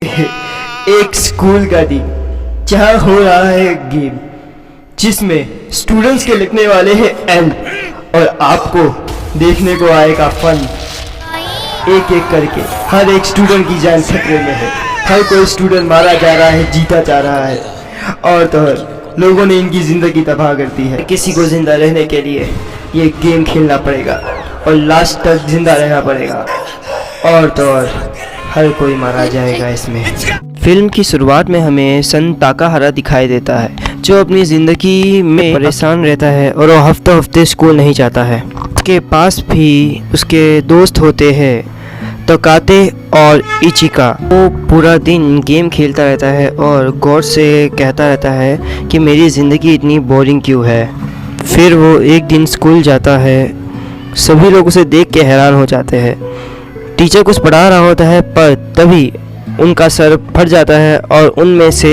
एक स्कूल का दिन जहाँ हो रहा है गेम जिसमें स्टूडेंट्स के लिखने वाले हैं एल और आपको देखने को आएगा फन। एक एक करके हर एक स्टूडेंट की जान खतरे में है। हर कोई स्टूडेंट मारा जा रहा है, जीता जा रहा है और तो और लोगों ने इनकी ज़िंदगी तबाह कर दी है। किसी को ज़िंदा रहने के लिए ये गेम खेलना पड़ेगा और लास्ट तक ज़िंदा रहना पड़ेगा और तो और हर कोई मारा जाएगा इसमें। फिल्म की शुरुआत में हमें सन ताकाहारा दिखाई देता है जो अपनी ज़िंदगी में परेशान रहता है और वो हफ्ते हफ्ते स्कूल नहीं जाता है। उसके पास भी उसके दोस्त होते हैं तकाते और इचिका। वो पूरा दिन गेम खेलता रहता है और गौर से कहता रहता है कि मेरी ज़िंदगी इतनी बोरिंग क्यों है। फिर वो एक दिन स्कूल जाता है। सभी लोग उसे देख के हैरान हो जाते हैं। टीचर कुछ पढ़ा रहा होता है पर तभी उनका सर फट जाता है और उनमें से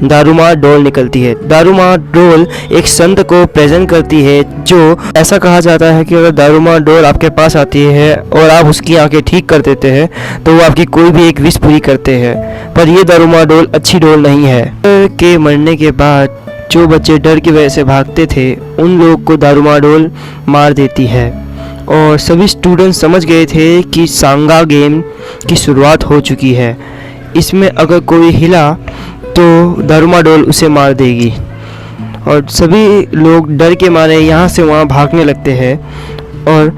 दारुमा डोल निकलती है। दारुमा डोल एक संत को प्रेजेंट करती है जो ऐसा कहा जाता है कि अगर दारुमा डोल आपके पास आती है और आप उसकी आंखें ठीक कर देते हैं तो वो आपकी कोई भी एक विश पूरी करते हैं। पर ये दारुमा डोल अच्छी डोल नहीं है। के मरने के बाद जो बच्चे डर की वजह से भागते थे उन लोग को दारुमा डोल मार देती है और सभी स्टूडेंट समझ गए थे कि सांगा गेम की शुरुआत हो चुकी है। इसमें अगर कोई हिला तो दारुमा डोल उसे मार देगी और सभी लोग डर के मारे यहाँ से वहाँ भागने लगते हैं और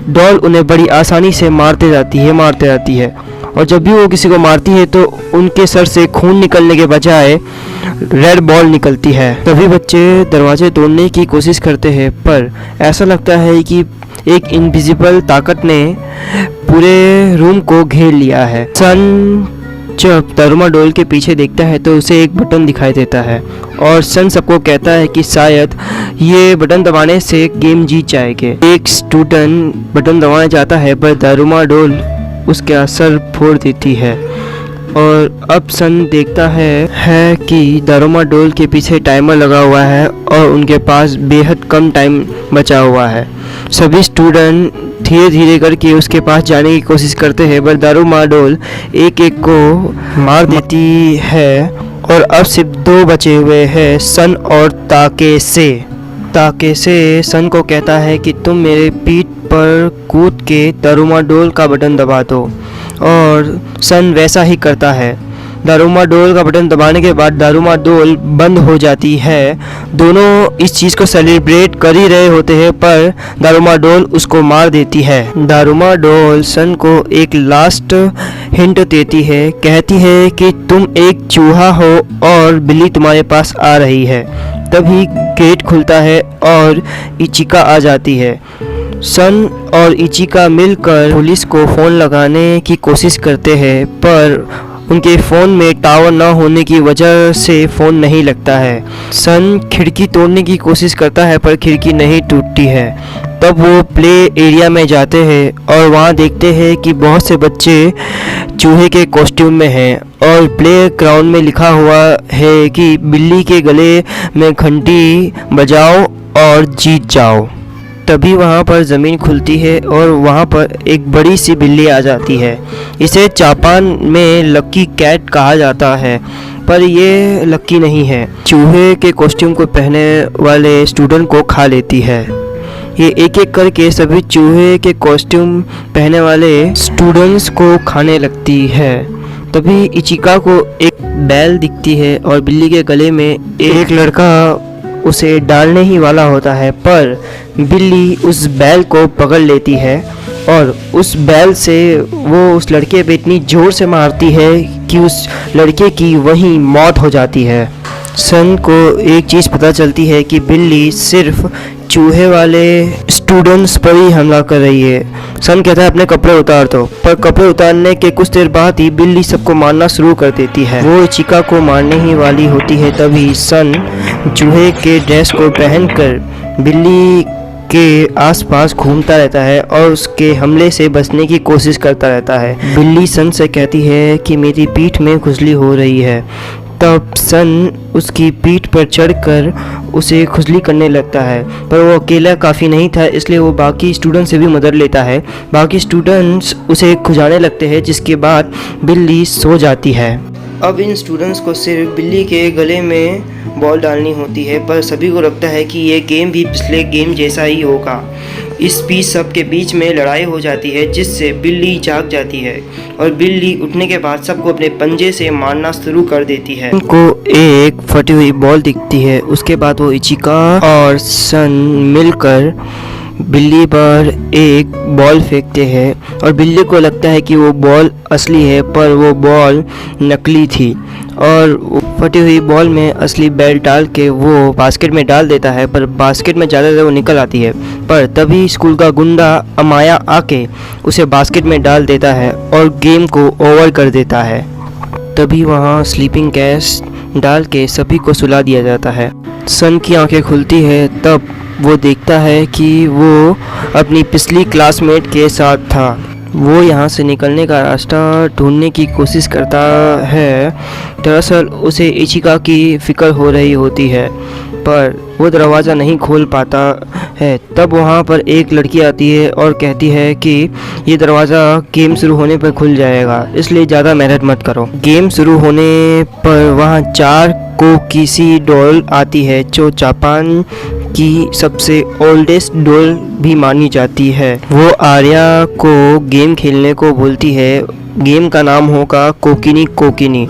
डॉल उन्हें बड़ी आसानी से मारते जाती है और जब भी वो किसी को मारती है तो उनके सर से खून निकलने के बजाय रेड बॉल निकलती है। सभी बच्चे दरवाजे तोड़ने की कोशिश करते हैं पर ऐसा लगता है कि एक इनविजिबल ताकत ने पूरे रूम को घेर लिया है। सन जब दारुमा डोल के पीछे देखता है तो उसे एक बटन दिखाई देता है और सन सबको कहता है कि शायद ये बटन दबाने से गेम जीत जाएंगे। एक स्टूडेंट बटन दबाने जाता है पर दारुमा डोल उसका सर फोड़ देती है और अब सन देखता है कि दारुमा डोल के पीछे टाइमर लगा हुआ है और उनके पास बेहद कम टाइम बचा हुआ है। सभी स्टूडेंट धीरे धीरे करके उसके पास जाने की कोशिश करते हैं पर दारुमा डोल एक एक को मार देती है और अब सिर्फ दो बचे हुए हैं, सन और ताकेसे सन को कहता है कि तुम मेरे पीठ पर कूद के दारुमा डोल का बटन दबा दो और सन वैसा ही करता है। दारुमा डोल का बटन दबाने के बाद दारुमा डोल बंद हो जाती है। दोनों इस चीज़ को सेलिब्रेट कर ही रहे होते हैं पर दारुमा डोल उसको मार देती है। दारुमा डोल सन को एक लास्ट हिंट देती है, कहती है कि तुम एक चूहा हो और बिल्ली तुम्हारे पास आ रही है। तभी गेट खुलता है और इचिका आ जाती है। सन और इचिका मिलकर पुलिस को फ़ोन लगाने की कोशिश करते हैं पर उनके फ़ोन में टावर न होने की वजह से फ़ोन नहीं लगता है। सन खिड़की तोड़ने की कोशिश करता है पर खिड़की नहीं टूटती है। तब वो प्ले एरिया में जाते हैं और वहाँ देखते हैं कि बहुत से बच्चे चूहे के कॉस्ट्यूम में हैं और प्ले ग्राउंड में लिखा हुआ है कि बिल्ली के गले में घंटी बजाओ और जीत जाओ। तभी वहाँ पर ज़मीन खुलती है और वहाँ पर एक बड़ी सी बिल्ली आ जाती है। इसे जापान में लकी कैट कहा जाता है पर ये लकी नहीं है। चूहे के कॉस्ट्यूम को पहने वाले स्टूडेंट को खा लेती है। ये एक एक करके सभी चूहे के कॉस्ट्यूम पहने वाले स्टूडेंट्स को खाने लगती है। तभी इचिका को एक बैल दिखती है और बिल्ली के गले में एक लड़का उसे डालने ही वाला होता है पर बिल्ली उस बैल को पकड़ लेती है और उस बैल से वो उस लड़के पे इतनी ज़ोर से मारती है कि उस लड़के की वहीं मौत हो जाती है। सन को एक चीज़ पता चलती है कि बिल्ली सिर्फ चूहे वाले स्टूडेंट्स पर ही हमला कर रही है। सन कहता है अपने कपड़े उतार दो पर कपड़े उतारने के कुछ देर बाद ही बिल्ली सबको मारना शुरू कर देती है। वो इचिका को मारने ही वाली होती है तभी सन चूहे के ड्रेस को पहनकर बिल्ली के आसपास घूमता रहता है और उसके हमले से बचने की कोशिश करता रहता है। बिल्ली सन से कहती है कि मेरी पीठ में खुजली हो रही है। तब सन उसकी पीठ पर चढ़कर उसे खुजली करने लगता है पर वो अकेला काफ़ी नहीं था इसलिए वो बाकी स्टूडेंट से भी मदद लेता है। बाकी स्टूडेंट्स उसे खुजाने लगते हैं जिसके बाद बिल्ली सो जाती है। अब इन स्टूडेंट्स को सिर्फ बिल्ली के गले में बॉल डालनी होती है, पर सभी को लगता है कि ये गेम भी पिछले गेम जैसा ही होगा। इस बीच सबके बीच में लड़ाई हो जाती है, जिससे बिल्ली जाग जाती है और बिल्ली उठने के बाद सबको अपने पंजे से मारना शुरू कर देती है। उनको एक फटी हुई बॉल दिखती है। उसके बाद वो इचिका और सन मिलकर बिल्ली पर एक बॉल फेंकते हैं और बिल्ली को लगता है कि वो बॉल असली है, पर वो बॉल नकली थी और फटी हुई बॉल में असली बैल डाल के वो बास्केट में डाल देता है, पर बास्केट में ज़्यादा देर वो निकल आती है। पर तभी स्कूल का गुंडा अमाया आके उसे बास्केट में डाल देता है और गेम को ओवर कर देता है। तभी वहाँ स्लीपिंग गैस डाल के सभी को सुला दिया जाता है। सन की आंखें खुलती है, तब वो देखता है कि वो अपनी पिछली क्लासमेट के साथ था। वो यहाँ से निकलने का रास्ता ढूंढने की कोशिश करता है। दरअसल उसे इचिका की फ़िक्र हो रही होती है, पर वो दरवाज़ा नहीं खोल पाता है। तब वहाँ पर एक लड़की आती है और कहती है कि ये दरवाज़ा गेम शुरू होने पर खुल जाएगा, इसलिए ज़्यादा मेहनत मत करो। गेम शुरू होने पर वहाँ 4 कोकीसी डॉल आती है, जो जापान की सबसे ओल्डेस्ट डॉल भी मानी जाती है। वो आर्या को गेम खेलने को बोलती है। गेम का नाम होगा कोकिनी कोकिनी।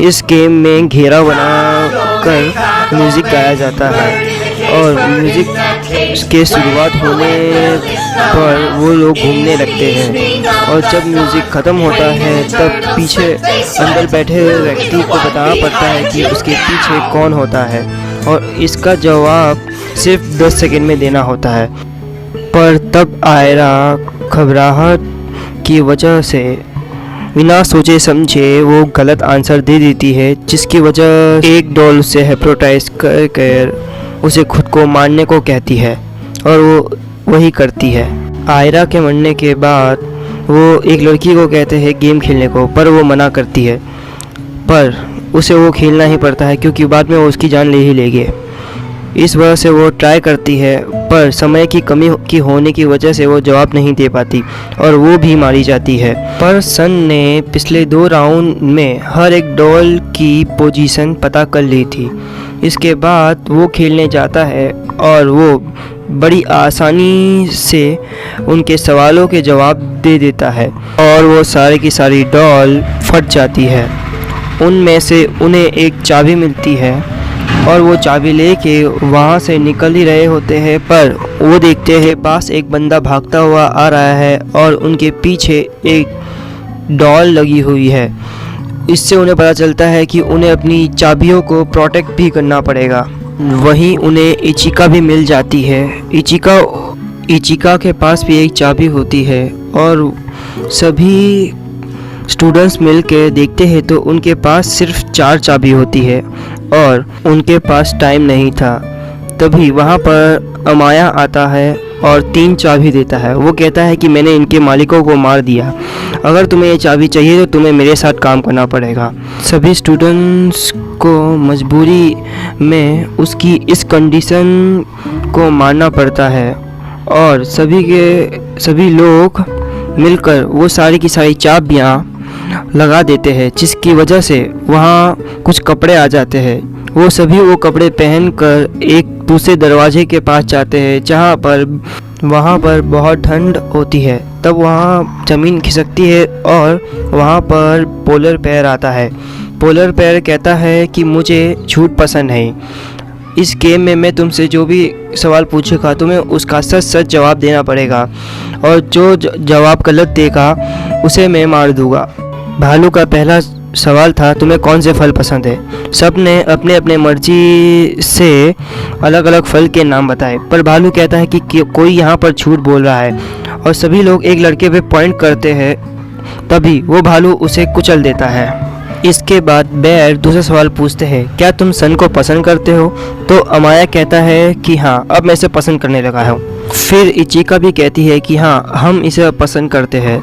इस गेम में घेरा बनाकर म्यूज़िक गाया जाता है और म्यूज़िक के शुरुआत होने पर वो लोग घूमने लगते हैं और जब म्यूज़िक ख़त्म होता है तब पीछे अंदर बैठे हुए व्यक्ति को बताना पड़ता है कि उसके पीछे कौन होता है और इसका जवाब सिर्फ 10 सेकंड में देना होता है। पर तब आयरा घबराहट की वजह से बिना सोचे समझे वो गलत आंसर दे देती है, जिसकी वजह एक डॉल उसे हिप्नोटाइज कर उसे खुद को मारने को कहती है और वो वही करती है। आयरा के मरने के बाद वो एक लड़की को कहते हैं गेम खेलने को, पर वो मना करती है, पर उसे वो खेलना ही पड़ता है क्योंकि बाद में वो उसकी जान ले ही लेगी। इस वजह से वो ट्राई करती है, पर समय की कमी की होने की वजह से वो जवाब नहीं दे पाती और वो भी मारी जाती है। पर सन ने पिछले 2 राउंड में हर एक डॉल की पोजीशन पता कर ली थी। इसके बाद वो खेलने जाता है और वो बड़ी आसानी से उनके सवालों के जवाब दे देता है और वो सारी की सारी डॉल फट जाती है। उनमें से उन्हें एक चाबी मिलती है और वो चाबी लेके वहाँ से निकल ही रहे होते हैं, पर वो देखते हैं पास एक बंदा भागता हुआ आ रहा है और उनके पीछे एक डॉल लगी हुई है। इससे उन्हें पता चलता है कि उन्हें अपनी चाबियों को प्रोटेक्ट भी करना पड़ेगा। वहीं उन्हें इचिका भी मिल जाती है। इचिका के पास भी एक चाबी होती है और सभी स्टूडेंट्स मिलकर देखते हैं तो उनके पास सिर्फ 4 चाबी होती है और उनके पास टाइम नहीं था। तभी वहाँ पर अमाया आता है और 3 चाबी देता है। वो कहता है कि मैंने इनके मालिकों को मार दिया, अगर तुम्हें ये चाबी चाहिए तो तुम्हें मेरे साथ काम करना पड़ेगा। सभी स्टूडेंट्स को मजबूरी में उसकी इस कंडीशन को मानना पड़ता है और सभी लोग मिलकर वो सारी की सारी चाबियाँ लगा देते हैं, जिसकी वजह से वहाँ कुछ कपड़े आ जाते हैं। वो सभी वो कपड़े पहनकर एक दूसरे दरवाजे के पास जाते हैं वहाँ पर बहुत ठंड होती है। तब वहाँ ज़मीन खिसकती है और वहाँ पर पोलर बेयर आता है। पोलर बेयर कहता है कि मुझे झूठ पसंद है। इस गेम में मैं तुमसे जो भी सवाल पूछूंगा तुम्हें उसका सच सच जवाब देना पड़ेगा और जो जवाब गलत देगा उसे मैं मार दूंगा। भालू का पहला सवाल था, तुम्हें कौन से फल पसंद है? सब ने अपने अपने मर्जी से अलग अलग फल के नाम बताए, पर भालू कहता है कि कोई यहाँ पर झूठ बोल रहा है और सभी लोग एक लड़के पे पॉइंट करते हैं। तभी वो भालू उसे कुचल देता है। इसके बाद बेयर दूसरा सवाल पूछते हैं, क्या तुम सन को पसंद करते हो? तो अमाया कहता है कि हाँ, अब मैं इसे पसंद करने लगा हूँ। फिर इचिका भी कहती है कि हाँ, हम इसे पसंद करते हैं।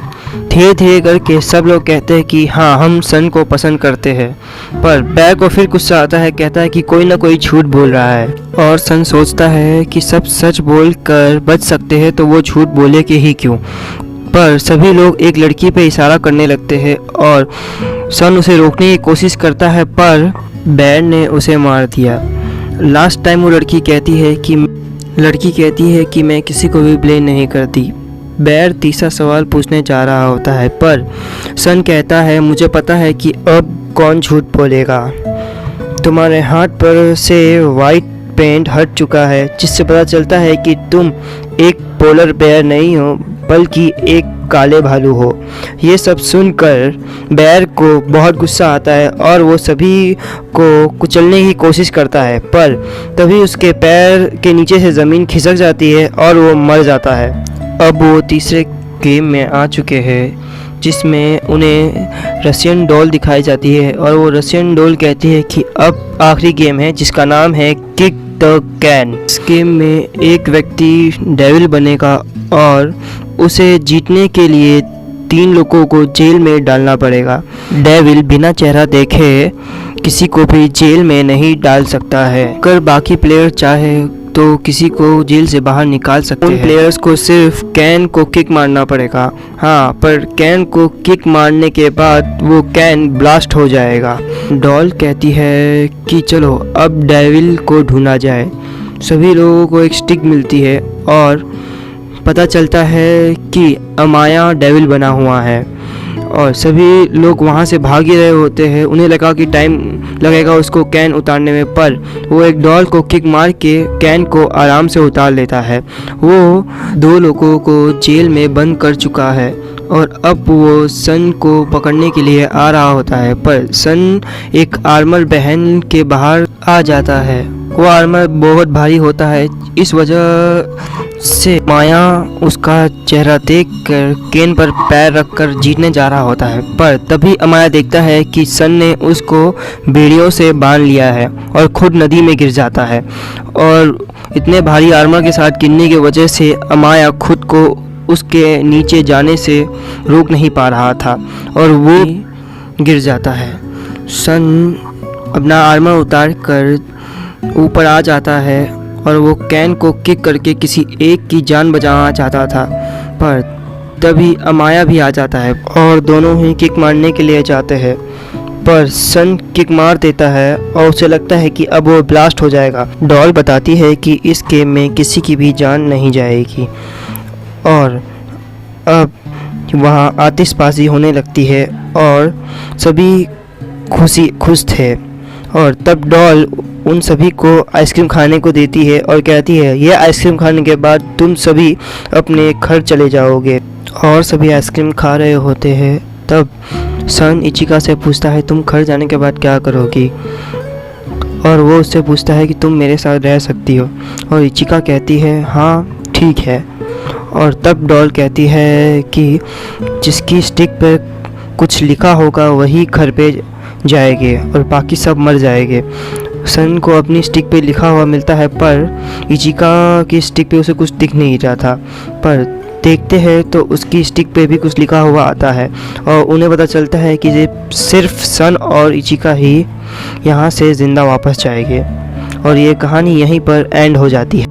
धीरे धीरे करके सब लोग कहते हैं कि हाँ, हम सन को पसंद करते हैं। पर बेयर को फिर गुस्सा आता है, कहता है कि कोई ना कोई झूठ बोल रहा है और सन सोचता है कि सब सच बोल कर बच सकते हैं तो वो झूठ बोले कि ही क्यों। पर सभी लोग एक लड़की पे इशारा करने लगते हैं और सन उसे रोकने की कोशिश करता है, पर बेर ने उसे मार दिया। लास्ट टाइम वो लड़की कहती है कि मैं किसी को भी ब्लेम नहीं करती। बेर तीसरा सवाल पूछने जा रहा होता है, पर सन कहता है मुझे पता है कि अब कौन झूठ बोलेगा। तुम्हारे हाथ पर से वाइट पेंट हट चुका है, जिससे पता चलता है कि तुम एक पोलर बेयर नहीं हो बल्कि एक काले भालू हो। ये सब सुनकर बेयर को बहुत गुस्सा आता है और वो सभी को कुचलने की कोशिश करता है, पर तभी उसके पैर के नीचे से ज़मीन खिसक जाती है और वो मर जाता है। अब वो तीसरे गेम में आ चुके हैं, जिसमें उन्हें रशियन डॉल दिखाई जाती है और वो रशियन डॉल कहती है कि अब आखिरी गेम है, जिसका नाम है किक द कैन। इस गेम में एक व्यक्ति डेविल बनेगा और उसे जीतने के लिए 3 लोगों को जेल में डालना पड़ेगा। डेविल बिना चेहरा देखे किसी को भी जेल में नहीं डाल सकता है। अगर बाकी प्लेयर चाहे तो किसी को जेल से बाहर निकाल सकते हैं। उन प्लेयर्स को सिर्फ कैन को किक मारना पड़ेगा। हाँ, पर कैन को किक मारने के बाद वो कैन ब्लास्ट हो जाएगा। डॉल कहती है कि चलो अब डेविल को ढूंढा जाए। सभी लोगों को एक स्टिक मिलती है और पता चलता है कि अमाया डेविल बना हुआ है और सभी लोग वहाँ से भाग ही रहे होते हैं। उन्हें लगा कि टाइम लगेगा उसको कैन उतारने में, पर वो एक डॉल को किक मार के कैन को आराम से उतार लेता है। वो 2 लोगों को जेल में बंद कर चुका है और अब वो सन को पकड़ने के लिए आ रहा होता है, पर सन एक आर्मर बहन के बाहर आ जाता है। वो आर्मर बहुत भारी होता है, इस वजह से माया उसका चेहरा देखकर केन पर पैर रखकर जीतने जा रहा होता है, पर तभी अमाया देखता है कि सन ने उसको बेड़ियों से बांध लिया है और खुद नदी में गिर जाता है। और इतने भारी आर्मर के साथ गिरने की वजह से अमाया खुद को उसके नीचे जाने से रोक नहीं पा रहा था और वो गिर जाता है। सन अपना आर्मर उतार कर ऊपर आ जाता है और वो कैन को किक करके किसी एक की जान बचाना चाहता था, पर तभी अमाया भी आ जाता है और दोनों ही किक मारने के लिए जाते हैं, पर सन किक मार देता है और उसे लगता है कि अब वो ब्लास्ट हो जाएगा। डॉल बताती है कि इस गेम में किसी की भी जान नहीं जाएगी और अब वहाँ आतिशबाजी होने लगती है और सभी खुश थे। और तब डॉल उन सभी को आइसक्रीम खाने को देती है और कहती है ये आइसक्रीम खाने के बाद तुम सभी अपने घर चले जाओगे। और सभी आइसक्रीम खा रहे होते हैं। तब सन इचिका से पूछता है तुम घर जाने के बाद क्या करोगी, और वो उससे पूछता है कि तुम मेरे साथ रह सकती हो, और इचिका कहती है हाँ ठीक है। और तब डॉल कहती है कि जिसकी स्टिक पे कुछ लिखा होगा वही घर पे जाएंगे और बाकी सब मर जाएंगे। सन को अपनी स्टिक पे लिखा हुआ मिलता है, पर इचिका की स्टिक पे उसे कुछ दिख नहीं रहा था, पर देखते हैं तो उसकी स्टिक पे भी कुछ लिखा हुआ आता है और उन्हें पता चलता है कि ये सिर्फ सन और इचिका ही यहाँ से ज़िंदा वापस जाएंगे। और ये कहानी यहीं पर एंड हो जाती है।